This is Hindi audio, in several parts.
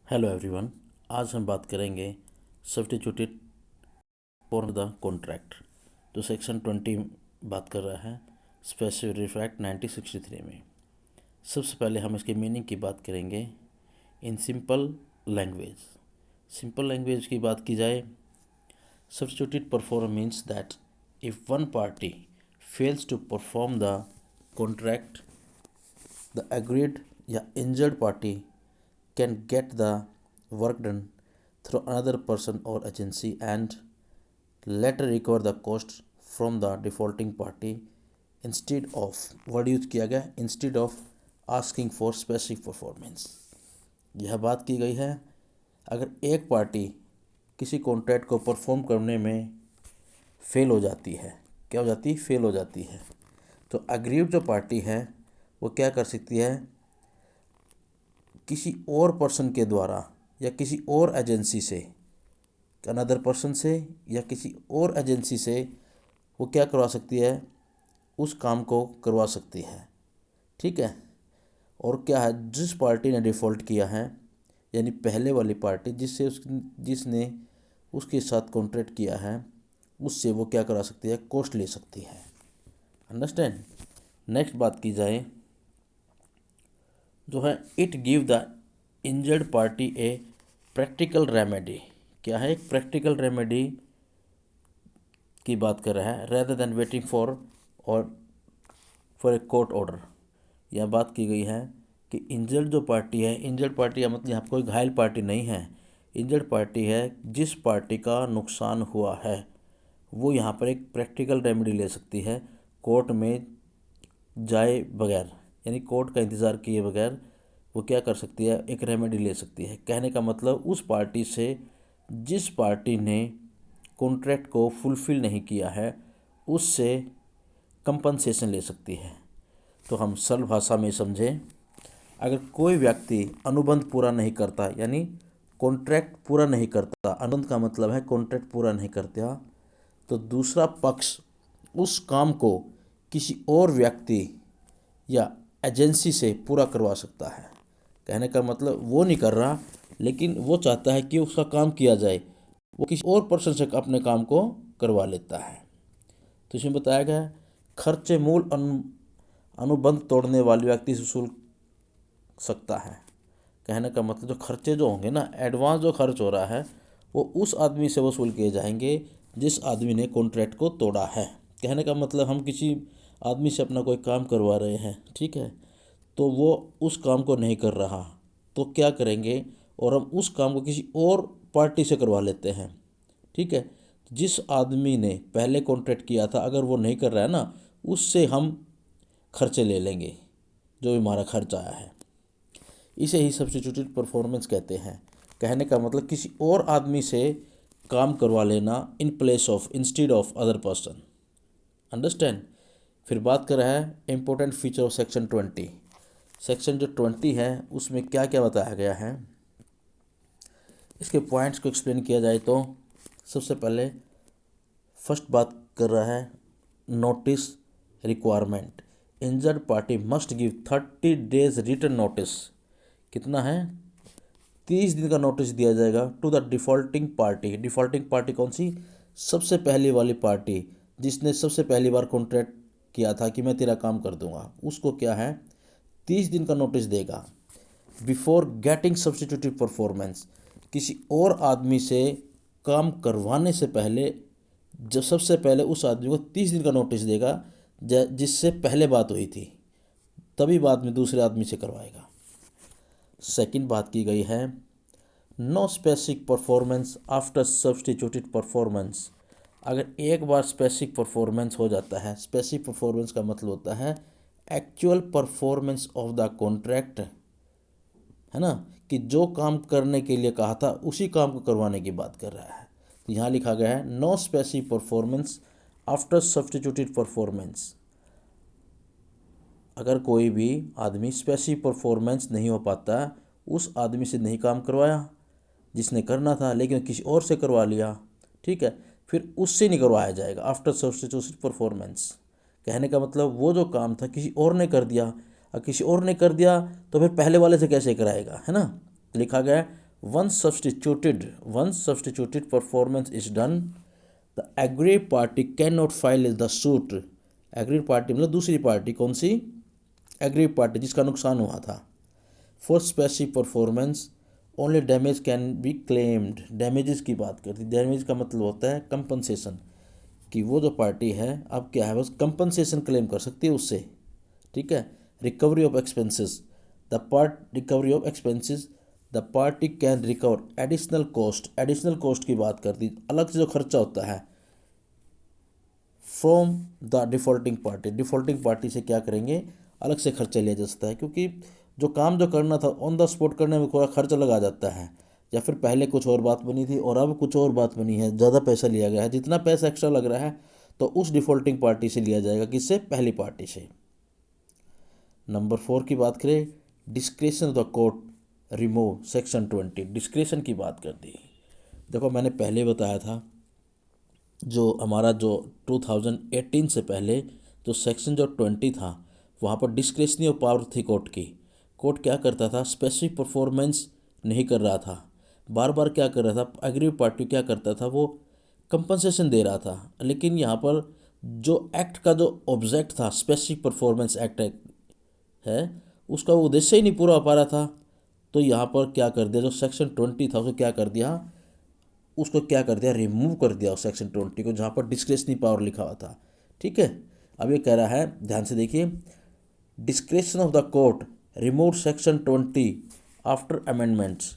Hello everyone. आज हम बात करेंगे सब्स्टिट्यूटेड फॉर द कॉन्ट्रैक्ट। तो सेक्शन 20 बात कर रहा है स्पेसिफिक एक्ट 1963 में। सबसे पहले हम इसके मीनिंग की बात करेंगे in simple language. Simple language की बात की जाए, substituted perform means that if one party fails to perform the contract, the agreed या injured party can get the work done through another person or agency and later recover the cost from the defaulting party instead of word use किया गया instead of asking for specific performance। यह बात की गई है अगर एक पार्टी किसी कॉन्ट्रैक्ट को परफॉर्म करने में फेल हो जाती है, क्या हो जाती है? फेल हो जाती है। तो अग्रीड जो पार्टी है वो क्या कर सकती है? किसी और पर्सन के द्वारा या किसी और एजेंसी से, अनदर पर्सन से या किसी और एजेंसी से वो क्या करवा सकती है? उस काम को करवा सकती है। ठीक है। और क्या है, जिस पार्टी ने डिफ़ॉल्ट किया है यानी पहले वाली पार्टी जिसने उसके साथ कॉन्ट्रैक्ट किया है, उससे वो क्या करा सकती है? कॉस्ट ले सकती है। अंडरस्टैंड। नेक्स्ट बात की जाए जो है it give the injured party A practical remedy. क्या है? एक प्रैक्टिकल रेमेडी की बात कर रहा है rather than waiting for a court order. यह बात की गई है कि इंजर्ड जो पार्टी है, इंजर्ड पार्टी या मतलब यहाँ कोई घायल पार्टी नहीं है, इंजर्ड पार्टी है जिस पार्टी का नुकसान हुआ है, वो यहाँ पर एक प्रैक्टिकल रेमेडी ले सकती है कोर्ट में जाए बगैर, यानी कोर्ट का इंतज़ार किए बगैर वो क्या कर सकती है? एक रेमेडी ले सकती है। कहने का मतलब उस पार्टी से जिस पार्टी ने कॉन्ट्रैक्ट को फुलफ़िल नहीं किया है उससे कंपनसेशन ले सकती है। तो हम सरल भाषा में समझें, अगर कोई व्यक्ति अनुबंध पूरा नहीं करता यानी कॉन्ट्रैक्ट पूरा नहीं करता, अनुबंध का मतलब है कॉन्ट्रैक्ट पूरा नहीं करता, तो दूसरा पक्ष उस काम को किसी और व्यक्ति या एजेंसी से पूरा करवा सकता है। कहने का मतलब वो नहीं कर रहा लेकिन वो चाहता है कि उसका काम किया जाए, वो किसी और पर्सन से अपने काम को करवा लेता है। तो इसमें बताया गया है खर्चे मूल अनुबंध तोड़ने वाले व्यक्ति से वसूल सकता है। कहने का मतलब जो खर्चे जो होंगे ना, एडवांस जो खर्च हो रहा है वो उस आदमी से वसूल किए जाएंगे जिस आदमी ने कॉन्ट्रैक्ट को तोड़ा है। कहने का मतलब हम किसी आदमी से अपना कोई काम करवा रहे हैं, ठीक है, तो वो उस काम को नहीं कर रहा तो क्या करेंगे? और हम उस काम को किसी और पार्टी से करवा लेते हैं। ठीक है। जिस आदमी ने पहले कॉन्ट्रैक्ट किया था अगर वो नहीं कर रहा है ना, उससे हम खर्चे ले लेंगे जो भी हमारा खर्च आया है। इसे ही सब्स्टिट्यूटेड परफॉर्मेंस कहते हैं। कहने का मतलब किसी और आदमी से काम करवा लेना in place of, instead of other person. Understand. फिर बात कर रहा है important feature of section 20। Section जो 20 है उसमें क्या क्या बताया गया है, इसके पॉइंट्स को एक्सप्लेन किया जाए तो सबसे पहले फर्स्ट बात कर रहा है notice requirement. Injured party must give 30 days return notice. कितना है? 30 दिन का नोटिस दिया जाएगा टू द डिफ़ॉल्टिंग पार्टी। डिफ़ॉल्टिंग पार्टी कौन सी? सबसे पहली वाली पार्टी जिसने सबसे पहली बार कॉन्ट्रैक्ट किया था कि मैं तेरा काम कर दूंगा, उसको क्या है? 30 दिन का नोटिस देगा। बिफोर गेटिंग सब्स्टिट्यूटेड परफॉर्मेंस, किसी और आदमी से काम करवाने से पहले जब सबसे पहले उस आदमी को 30 दिन का नोटिस देगा जिससे पहले बात हुई थी, तभी बाद में दूसरे आदमी से करवाएगा। सेकंड बात की गई है no specific performance after substituted performance. अगर एक बार स्पेसिफिक परफॉर्मेंस हो जाता है, स्पेसिफिक परफॉर्मेंस का मतलब होता है actual performance of the contract, है ना, कि जो काम करने के लिए कहा था उसी काम को करवाने की बात कर रहा है। तो यहाँ लिखा गया है no specific performance after substituted performance. अगर कोई भी आदमी स्पेसिफिक परफॉर्मेंस नहीं हो पाता, उस आदमी से नहीं काम करवाया जिसने करना था लेकिन किसी और से करवा लिया, ठीक है, फिर उससे नहीं करवाया जाएगा आफ्टर सब्स्टिट्यूटेड परफॉर्मेंस। कहने का मतलब वो जो काम था किसी और ने कर दिया, और किसी और ने कर दिया तो फिर पहले वाले से कैसे कराएगा, है ना। लिखा गया है once substituted performance is done, the aggrieved party cannot file the suit. aggrieved party मतलब दूसरी पार्टी, कौन सी? aggrieved party, जिसका नुकसान हुआ था. for specific performance only damage can be claimed. damages की बात करती. डैमेज का मतलब होता है कंपनसेशन, कि वो जो पार्टी है अब क्या है, बस कंपनसेशन क्लेम कर सकती है उससे. ठीक है. Recovery of expenses, recovery of expenses, the party can recover additional cost. Additional cost की बात करती, अलग से जो खर्चा होता है from the defaulting party. Defaulting party से क्या करेंगे, अलग से खर्चा लिया जा सकता है, क्योंकि जो काम जो करना था ऑन द स्पॉट करने में थोड़ा खर्चा लगा जाता है, या फिर पहले कुछ और बात बनी थी और अब कुछ और बात बनी है, ज़्यादा पैसा लिया गया है, जितना पैसा एक्स्ट्रा लग रहा है तो उस डिफॉल्टिंग पार्टी से लिया जाएगा. किससे? पहली पार्टी से. नंबर 4 की बात करें, discretion of the court remove section 20. Discretion की बात कर दी. देखो मैंने पहले बताया था, जो हमारा जो 2018 से पहले जो सेक्शन जो 20 था, वहाँ पर डिस्क्रेशनरी ऑफ पावर थी कोर्ट की. कोर्ट क्या करता था, स्पेसिफिक परफॉर्मेंस नहीं कर रहा था, बार बार क्या कर रहा था, अग्रीव पार्टी क्या करता था, वो कंपनसेशन दे रहा था. लेकिन यहाँ पर जो एक्ट का जो ऑब्जेक्ट था, स्पेसिफिक परफॉर्मेंस एक्ट है, उसका वो उद्देश्य ही नहीं पूरा हो पा रहा था. तो यहाँ पर क्या कर दिया, जो सेक्शन 20 था उसको क्या कर दिया, रिमूव कर दिया उस सेक्शन 20 को, जहाँ पर डिस्क्रेशनरी पावर लिखा हुआ था. ठीक है. अब ये कह रहा है, ध्यान से देखिए, discretion of the court remove section 20 after amendments.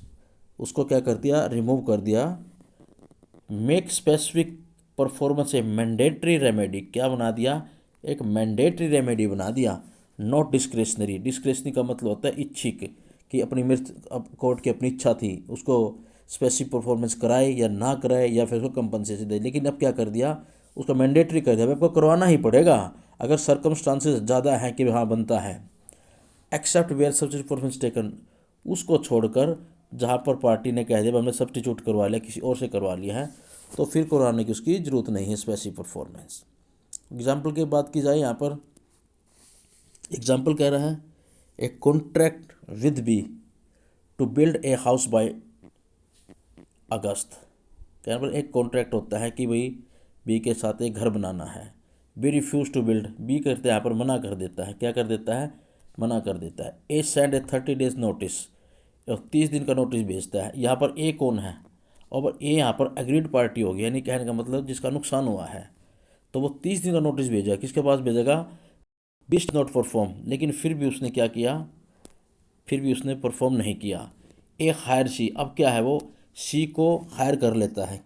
उसको क्या कर दिया, रिमूव कर दिया. मेक स्पेसिफिक परफॉर्मेंस ए मैंडेटरी रेमेडी. क्या बना दिया, एक मैंडेटरी रेमेडी बना दिया. Not discretionary. डिस्क्रेशनरी का मतलब होता है इच्छिक, कि अपनी मृत्यु, कोर्ट की अपनी इच्छा थी, उसको स्पेसिफिक परफॉर्मेंस कराए या ना कराए, या फिर उसको कंपनसेशन दे. लेकिन अब क्या कर दिया, उसको मैंडेटरी कर दिया, आपको करवाना ही पड़ेगा अगर सर्कमस्टांसेस ज़्यादा हैं कि हाँ बनता है. Except where substitute performance taken. उसको छोड़कर जहाँ पर पार्टी ने कह दिया हमने सब्स्टिट्यूट करवा लिया, किसी और से करवा लिया है, तो फिर करवाने की उसकी ज़रूरत नहीं है स्पेसिफिक परफॉर्मेंस. एग्जाम्पल की बात की जाए, यहाँ पर एग्जाम्पल कह रहा है, A contract with B to build a house by August. यहाँ पर एक कॉन्ट्रैक्ट होता है कि भाई बी के साथ एक घर बनाना है. B refuse to build. B करते हैं यहाँ पर मना कर देता है. क्या कर देता है, मना कर देता है. ए सेंड ए 30 days नोटिस. और 30 दिन का नोटिस भेजता है. यहाँ पर ए कौन है, और ए यहाँ पर एग्रीड पार्टी होगी, यानी कहने का मतलब जिसका नुकसान हुआ है. तो वो 30 दिन का नोटिस भेजा, किसके पास भेजेगा, बिस्ट नॉट परफॉर्म. लेकिन फिर भी उसने क्या किया, फिर भी उसने परफॉर्म नहीं किया. ए हायर सी. अब क्या है, वो सी को हायर कर लेता है.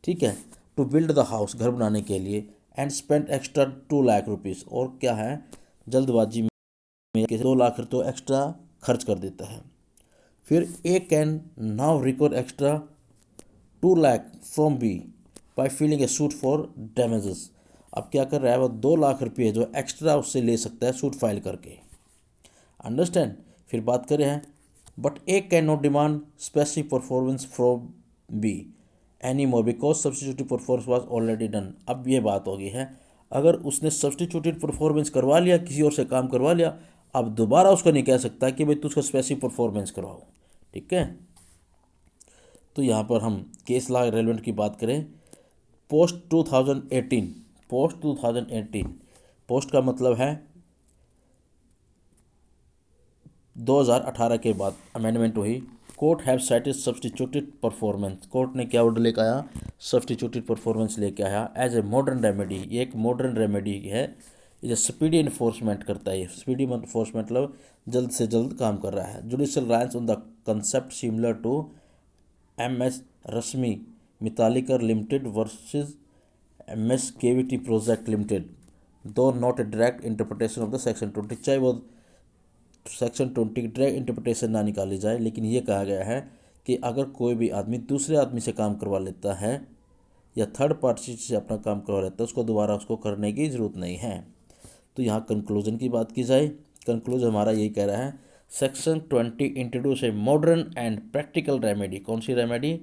ठीक है. टू बिल्ड द हाउस, घर बनाने के लिए. And spend extra 2 lakh rupees. और क्या है, जल्दबाजी में 2 लाख तो एक्स्ट्रा खर्च कर देता है. फिर A can now recover extra 2 lakh from B by filing a suit for damages. अब क्या कर रहा है, वो 2 लाख रुपये जो एक्स्ट्रा उससे ले सकता है सूट फाइल करके. अंडरस्टैंड. फिर बात करें हैं, but A can not demand specific performance from be any more because substituted performance was already done. अब ये बात हो गई है, अगर उसने सब्सटीट्यूटेड परफॉर्मेंस करवा लिया, किसी और से काम करवा लिया, अब दोबारा उसको नहीं कह सकता कि भाई तू उसका स्पेसिफिक परफॉर्मेंस करवाओ. ठीक है. तो यहाँ पर हम केस लॉ रेलेवेंट की बात करें, पोस्ट 2018. पोस्ट 2018, पोस्ट का मतलब है 2018 के बाद अमेंडमेंट हुई. Court have cited substituted performance. Court ने क्या ऑर्डर लेकर आया, सब्सटीट्यूटेड परफॉर्मेंस लेके आया एज ए मॉडर्न रेमेडी. ये एक मॉडर्न रेमेडी है, ये स्पीडी इन्फोर्समेंट करता है. स्पीडी इन्फोर्समेंट मतलब जल्द से जल्द काम कर रहा है. Judicial rights on the concept similar to MS. Rashmi Mitalikar limited versus MS. KVT project limited, though not a direct interpretation of the section 20. चाहे वो सेक्शन 20 की डायरेक्ट इंटरप्रिटेशन ना निकाली जाए, लेकिन ये कहा गया है कि अगर कोई भी आदमी दूसरे आदमी से काम करवा लेता है या थर्ड पार्टी से अपना काम करवा लेता है, उसको दोबारा उसको करने की ज़रूरत नहीं है. तो यहाँ कंक्लूजन की बात की जाए, कंक्लूजन हमारा यही कह रहा है, section 20 introduce a modern and practical remedy. कौन सी रेमेडी,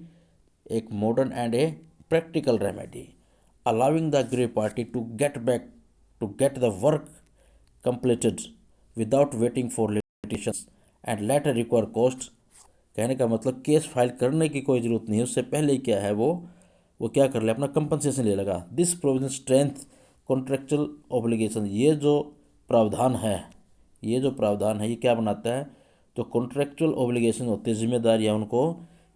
एक modern and a practical remedy, allowing the aggrieved party to get the work completed without waiting for limitations and later require costs कहने का मतलब केस फाइल करने की कोई ज़रूरत नहीं है, उससे पहले ही क्या है वो क्या कर ले, अपना कंपनसेशन ले लगा। This provision strength contractual obligation, ये जो प्रावधान है ये क्या बनाता है, जो कॉन्ट्रेक्चुअल ऑब्लिगेशन होते हैं, जिम्मेदारियाँ, उनको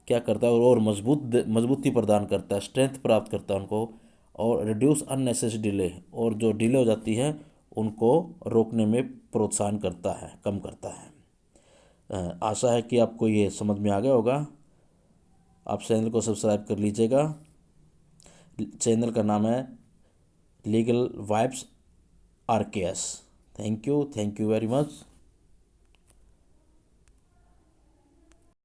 क्या करता है और मजबूती प्रदान करता है, स्ट्रेंथ प्राप्त करता है उनको, और रिड्यूस अननेसेसरी डिले, और जो डिले हो जाती है उनको रोकने में प्रोत्साहन करता है, कम करता है। आशा है कि आपको ये समझ में आ गया होगा। आप चैनल को सब्सक्राइब कर लीजिएगा। चैनल का नाम है legal vibes RKS। Thank you very much.